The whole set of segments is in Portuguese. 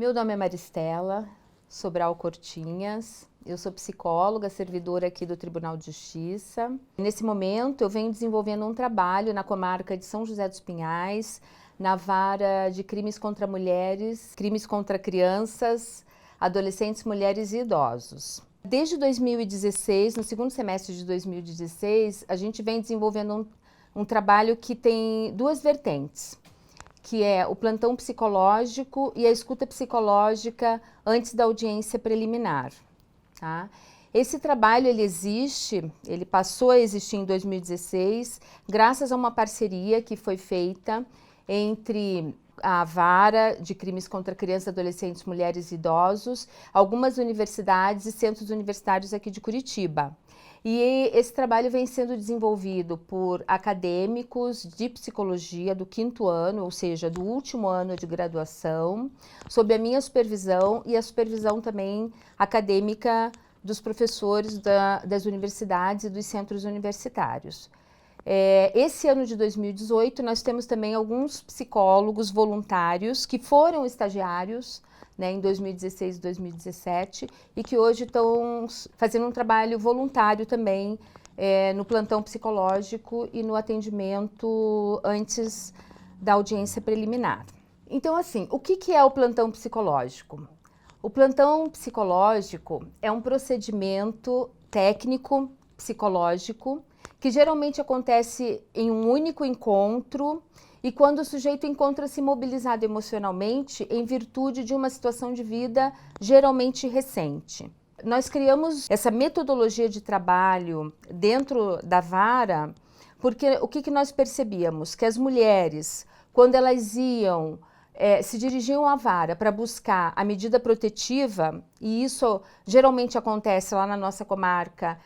Meu nome é Maristela Sobral Cortinhas, eu sou psicóloga, servidora aqui do Tribunal de Justiça. Nesse momento eu venho desenvolvendo um trabalho na comarca de São José dos Pinhais, na vara de crimes contra mulheres, crimes contra crianças, adolescentes, mulheres e idosos. Desde 2016, no segundo semestre de 2016, a gente vem desenvolvendo um trabalho que tem duas vertentes, que é o plantão psicológico e a escuta psicológica antes da audiência preliminar. Tá? Esse trabalho ele passou a existir em 2016, graças a uma parceria que foi feita entre a Vara de Crimes contra Crianças, Adolescentes, Mulheres e Idosos, algumas universidades e centros universitários aqui de Curitiba. E esse trabalho vem sendo desenvolvido por acadêmicos de psicologia do 5º ano, ou seja, do último ano de graduação, sob a minha supervisão e a supervisão também acadêmica dos professores das universidades e dos centros universitários. Esse ano de 2018, nós temos também alguns psicólogos voluntários que foram estagiários, né, em 2016 e 2017, e que hoje estão fazendo um trabalho voluntário também no plantão psicológico e no atendimento antes da audiência preliminar. Então, assim, o que é o plantão psicológico? O plantão psicológico é um procedimento técnico psicológico que geralmente acontece em um único encontro e quando o sujeito encontra-se mobilizado emocionalmente em virtude de uma situação de vida geralmente recente. Nós criamos essa metodologia de trabalho dentro da vara porque o que nós percebíamos? Que as mulheres, quando elas se dirigiam à vara para buscar a medida protetiva, e isso geralmente acontece lá na nossa comarca,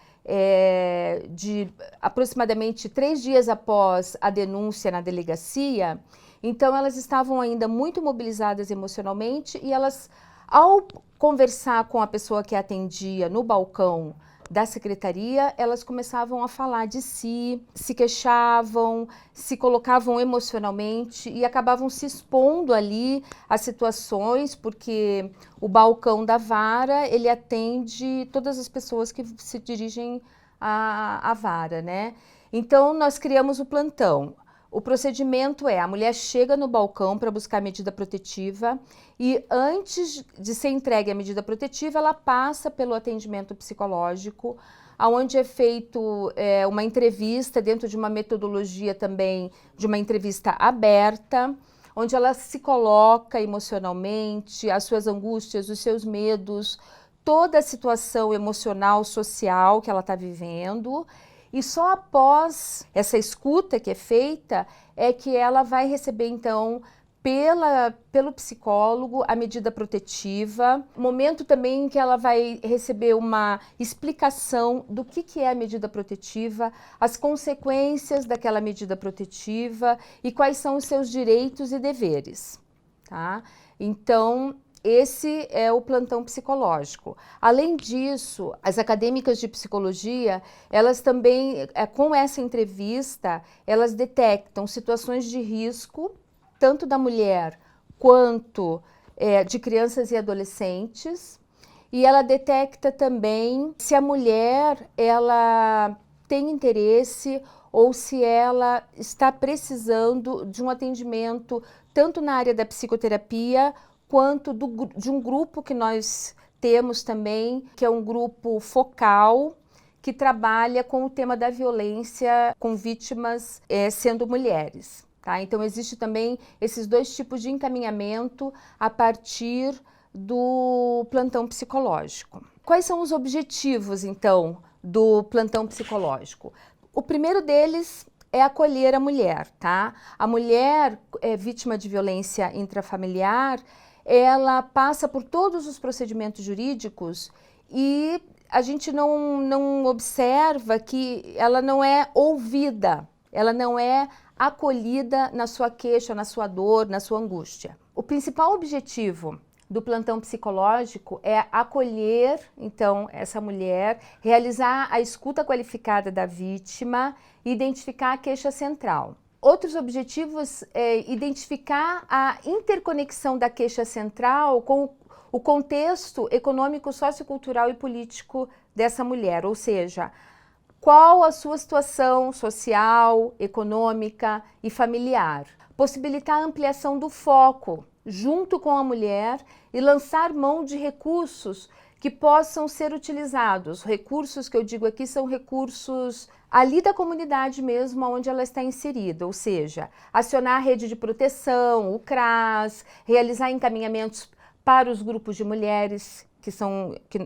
de aproximadamente 3 dias após a denúncia na delegacia, então elas estavam ainda muito mobilizadas emocionalmente e elas, ao conversar com a pessoa que atendia no balcão da secretaria, elas começavam a falar de si, se queixavam, se colocavam emocionalmente e acabavam se expondo ali a situações, porque o balcão da vara, ele atende todas as pessoas que se dirigem à vara, né? Então, nós criamos o plantão. O procedimento a mulher chega no balcão para buscar a medida protetiva e antes de ser entregue a medida protetiva, ela passa pelo atendimento psicológico, onde é feito uma entrevista dentro de uma metodologia também, de uma entrevista aberta, onde ela se coloca emocionalmente, as suas angústias, os seus medos, toda a situação emocional, social que ela está vivendo. E só após essa escuta que é feita, é que ela vai receber, então, pelo psicólogo, a medida protetiva. Momento também em que ela vai receber uma explicação do que é a medida protetiva, as consequências daquela medida protetiva e quais são os seus direitos e deveres, tá? Então, esse é o plantão psicológico. Além disso, as acadêmicas de psicologia, elas também, com essa entrevista, elas detectam situações de risco, tanto da mulher quanto de crianças e adolescentes, e ela detecta também se a mulher ela tem interesse ou se ela está precisando de um atendimento tanto na área da psicoterapia quanto de um grupo que nós temos também, que é um grupo focal, que trabalha com o tema da violência com vítimas sendo mulheres. Tá? Então, existe também esses 2 tipos de encaminhamento a partir do plantão psicológico. Quais são os objetivos, então, do plantão psicológico? O primeiro deles é acolher a mulher, tá? A mulher vítima de violência intrafamiliar, ela passa por todos os procedimentos jurídicos e a gente não observa que ela não é ouvida, ela não é acolhida na sua queixa, na sua dor, na sua angústia. O principal objetivo do plantão psicológico é acolher, então, essa mulher, realizar a escuta qualificada da vítima e identificar a queixa central. Outros objetivos é identificar a interconexão da queixa central com o contexto econômico, sociocultural e político dessa mulher, ou seja, qual a sua situação social, econômica e familiar. Possibilitar a ampliação do foco junto com a mulher e lançar mão de recursos que possam ser utilizados. Recursos que eu digo aqui são recursos ali da comunidade mesmo, onde ela está inserida, ou seja, acionar a rede de proteção, o CRAS, realizar encaminhamentos para os grupos de mulheres, que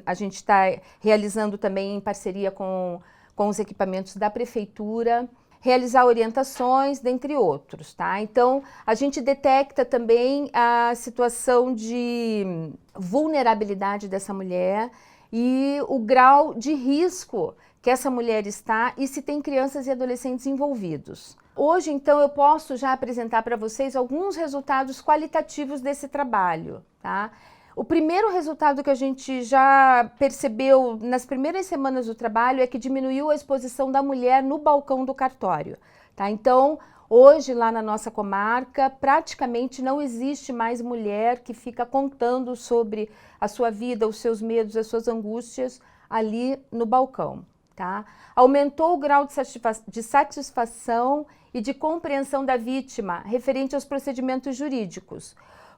a gente está realizando também em parceria com os equipamentos da prefeitura, realizar orientações, dentre outros, tá? Então, a gente detecta também a situação de vulnerabilidade dessa mulher e o grau de risco que essa mulher está e se tem crianças e adolescentes envolvidos. Hoje, então, eu posso já apresentar para vocês alguns resultados qualitativos desse trabalho, tá? O primeiro resultado que a gente já percebeu nas primeiras semanas do trabalho é que diminuiu a exposição da mulher no balcão do cartório, tá? Então, hoje lá na nossa comarca, praticamente não existe mais mulher que fica contando sobre a sua vida, os seus medos, as suas angústias ali no balcão, tá? Aumentou o grau de satisfação e de compreensão da vítima referente aos procedimentos jurídicos.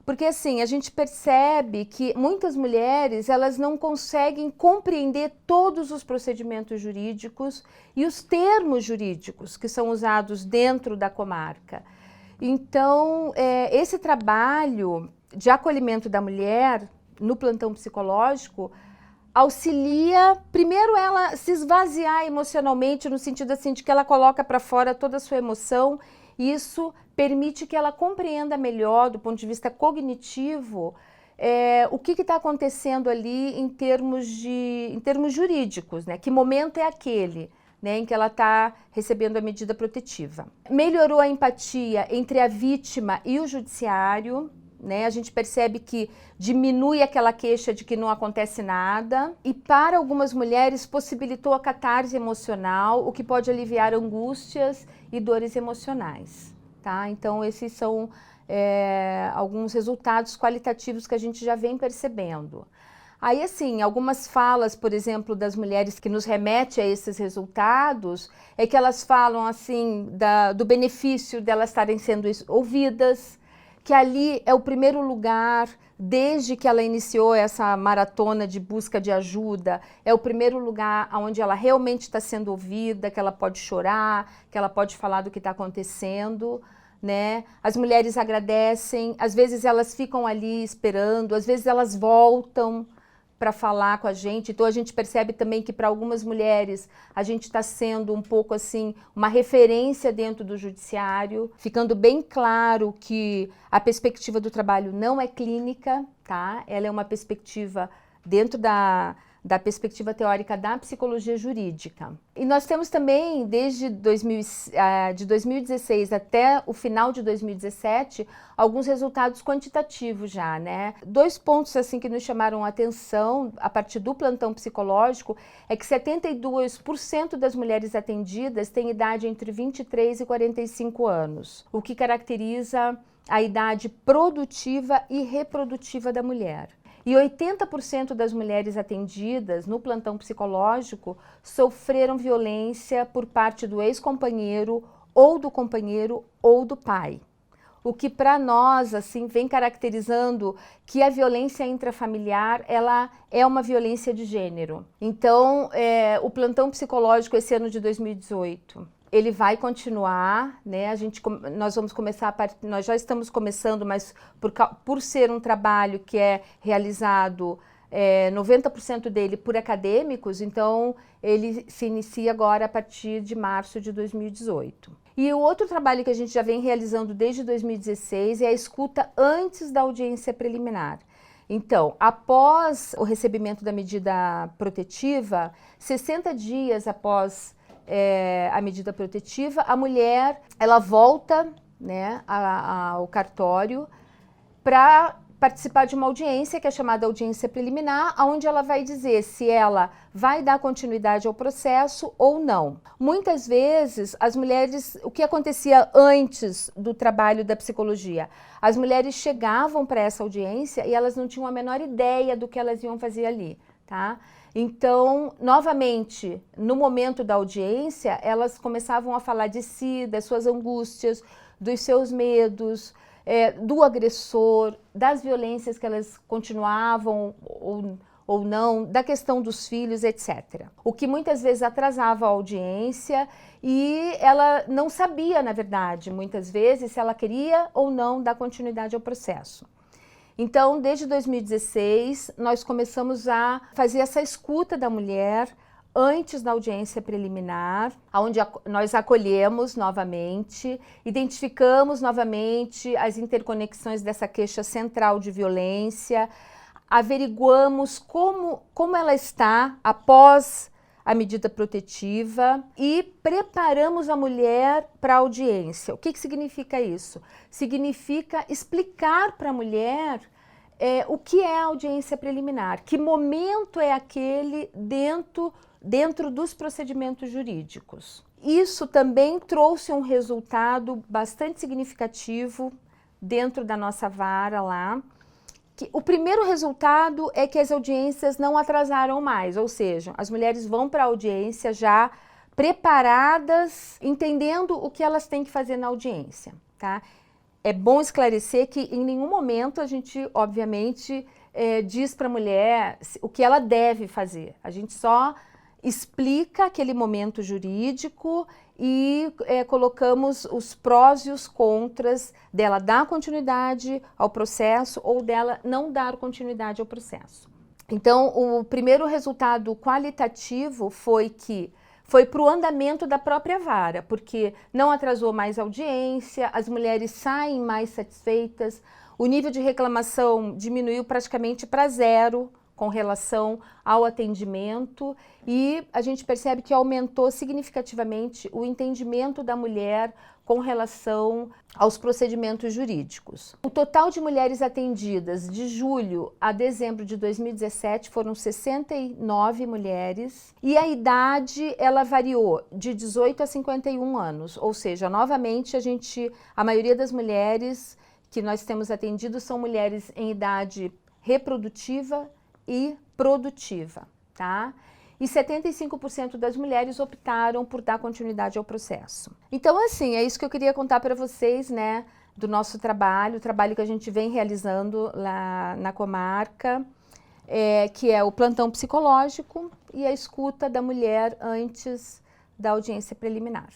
Porque assim, a gente percebe que muitas mulheres, elas não conseguem compreender todos os procedimentos jurídicos e os termos jurídicos que são usados dentro da comarca. Então, esse trabalho de acolhimento da mulher no plantão psicológico auxilia, primeiro, ela se esvaziar emocionalmente, no sentido assim, de que ela coloca para fora toda a sua emoção, e isso permite que ela compreenda melhor, do ponto de vista cognitivo, o que está acontecendo ali em termos jurídicos, né? Que momento é aquele, né, em que ela está recebendo a medida protetiva. Melhorou a empatia entre a vítima e o judiciário, né? A gente percebe que diminui aquela queixa de que não acontece nada, e para algumas mulheres possibilitou a catarse emocional, o que pode aliviar angústias e dores emocionais, tá? Então esses são alguns resultados qualitativos que a gente já vem percebendo. Aí assim, algumas falas, por exemplo, das mulheres que nos remete a esses resultados, é que elas falam assim do benefício delas estarem sendo ouvidas, que ali é o primeiro lugar, desde que ela iniciou essa maratona de busca de ajuda, é o primeiro lugar onde ela realmente está sendo ouvida, que ela pode chorar, que ela pode falar do que está acontecendo, né? As mulheres agradecem, às vezes elas ficam ali esperando, às vezes elas voltam para falar com a gente. Então a gente percebe também que para algumas mulheres a gente está sendo um pouco assim uma referência dentro do judiciário, ficando bem claro que a perspectiva do trabalho não é clínica, tá? Ela é uma perspectiva dentro da perspectiva teórica da psicologia jurídica. E nós temos também, desde de 2016 até o final de 2017, alguns resultados quantitativos já, né? 2 pontos assim que nos chamaram a atenção a partir do plantão psicológico é que 72% das mulheres atendidas têm idade entre 23 e 45 anos, o que caracteriza a idade produtiva e reprodutiva da mulher. E 80% das mulheres atendidas no plantão psicológico sofreram violência por parte do ex-companheiro ou do pai. O que para nós assim vem caracterizando que a violência intrafamiliar ela é uma violência de gênero. Então, o plantão psicológico esse ano de 2018, ele vai continuar, né? Nós já estamos começando, mas por ser um trabalho que é realizado 90% dele por acadêmicos, então ele se inicia agora a partir de março de 2018. E o outro trabalho que a gente já vem realizando desde 2016 é a escuta antes da audiência preliminar. Então, após o recebimento da medida protetiva, 60 dias após a medida protetiva, a mulher ela volta, né, ao cartório para participar de uma audiência, que é chamada audiência preliminar, onde ela vai dizer se ela vai dar continuidade ao processo ou não. Muitas vezes, as mulheres, o que acontecia antes do trabalho da psicologia? As mulheres chegavam para essa audiência e elas não tinham a menor ideia do que elas iam fazer ali, tá? Então, novamente, no momento da audiência, elas começavam a falar de si, das suas angústias, dos seus medos, do agressor, das violências que elas continuavam ou não, da questão dos filhos, etc. O que muitas vezes atrasava a audiência e ela não sabia, na verdade, muitas vezes, se ela queria ou não dar continuidade ao processo. Então, desde 2016, nós começamos a fazer essa escuta da mulher antes da audiência preliminar, onde nós acolhemos novamente, identificamos novamente as interconexões dessa queixa central de violência, averiguamos como ela está após a medida protetiva e preparamos a mulher para a audiência. O que significa isso? Significa explicar para a mulher o que é a audiência preliminar, que momento é aquele dentro dos procedimentos jurídicos. Isso também trouxe um resultado bastante significativo dentro da nossa vara lá. O primeiro resultado é que as audiências não atrasaram mais, ou seja, as mulheres vão para a audiência já preparadas, entendendo o que elas têm que fazer na audiência, tá? É bom esclarecer que em nenhum momento a gente, obviamente, diz para a mulher o que ela deve fazer. A gente só explica aquele momento jurídico e colocamos os prós e os contras dela dar continuidade ao processo ou dela não dar continuidade ao processo. Então, o primeiro resultado qualitativo foi para o andamento da própria vara, porque não atrasou mais a audiência, as mulheres saem mais satisfeitas, o nível de reclamação diminuiu praticamente para zero com relação ao atendimento e a gente percebe que aumentou significativamente o entendimento da mulher com relação aos procedimentos jurídicos. O total de mulheres atendidas de julho a dezembro de 2017 foram 69 mulheres e a idade ela variou de 18 a 51 anos, ou seja, novamente a maioria das mulheres que nós temos atendido são mulheres em idade reprodutiva e produtiva, tá? E 75% das mulheres optaram por dar continuidade ao processo. Então, assim, é isso que eu queria contar para vocês, né, do nosso trabalho, o trabalho que a gente vem realizando lá na comarca, que é o plantão psicológico e a escuta da mulher antes da audiência preliminar.